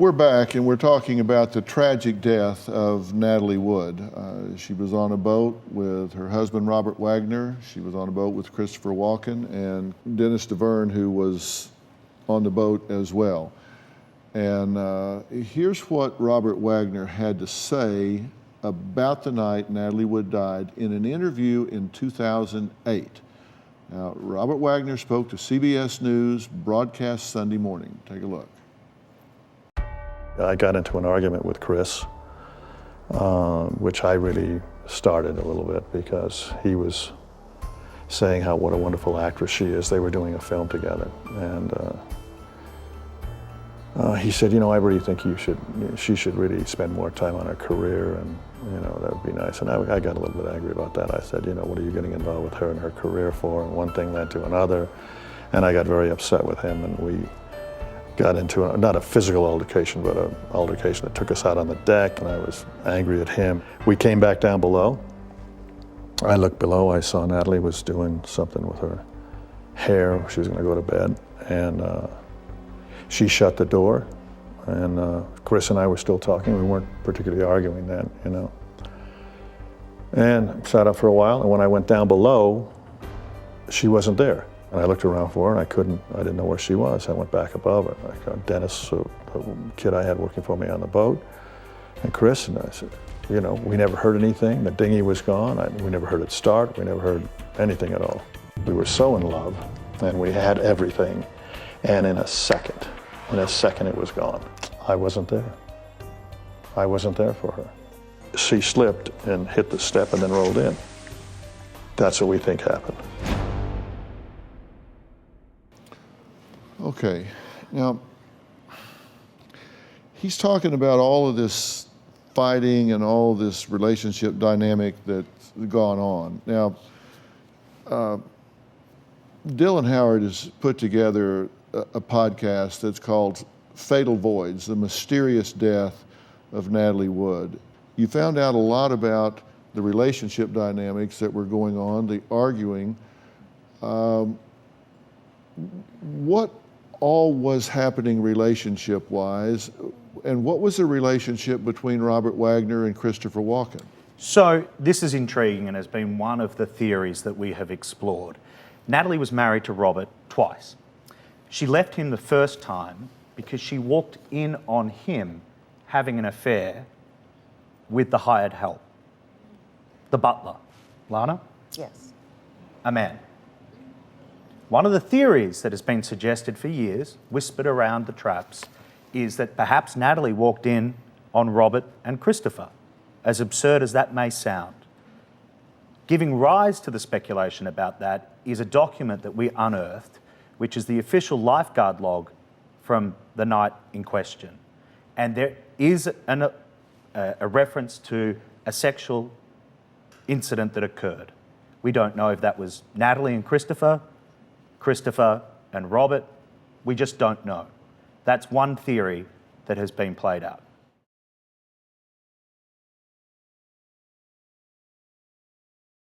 We're back and we're talking about the tragic death of Natalie Wood. She was on a boat with her husband, Robert Wagner. She was on a boat with Christopher Walken and Dennis DeVerne, who was on the boat as well. And here's what Robert Wagner had to say about the night Natalie Wood died in an interview in 2008. Now, Robert Wagner spoke to CBS News broadcast Sunday morning. Take a look. I got into an argument with Chris, which I really started a little bit because he was saying what a wonderful actress she is. They were doing a film together, and he said, I really think she should really spend more time on her career, and that would be nice. And I got a little bit angry about that. I said, what are you getting involved with her and her career for? And one thing led to another, and I got very upset with him, and we got into not a physical altercation, but an altercation that took us out on the deck, and I was angry at him. We came back down below. I looked below, I saw Natalie was doing something with her hair. She was gonna go to bed, and she shut the door, and Chris and I were still talking. We weren't particularly arguing then, And sat up for a while, and when I went down below, she wasn't there. And I looked around for her, and I didn't know where she was. I went back above her. I got Dennis, the kid I had working for me on the boat, and Chris, and I said, we never heard anything. The dinghy was gone. We never heard it start. We never heard anything at all. We were so in love, and we had everything. And in a second it was gone. I wasn't there. I wasn't there for her. She slipped and hit the step and then rolled in. That's what we think happened. Okay, now, he's talking about all of this fighting and all this relationship dynamic that's gone on. Now, Dylan Howard has put together a podcast that's called Fatal Voids, The Mysterious Death of Natalie Wood. You found out a lot about the relationship dynamics that were going on, the arguing. What all was happening relationship-wise, and what was the relationship between Robert Wagner and Christopher Walken? So this is intriguing and has been one of the theories that we have explored. Natalie was married to Robert twice. She left him the first time because she walked in on him having an affair with the hired help, the butler. Lana? Yes. A man. One of the theories that has been suggested for years, whispered around the traps, is that perhaps Natalie walked in on Robert and Christopher, as absurd as that may sound. Giving rise to the speculation about that is a document that we unearthed, which is the official lifeguard log from the night in question. And there is a reference to a sexual incident that occurred. We don't know if that was Natalie and Christopher and Robert. We just don't know. That's one theory that has been played out.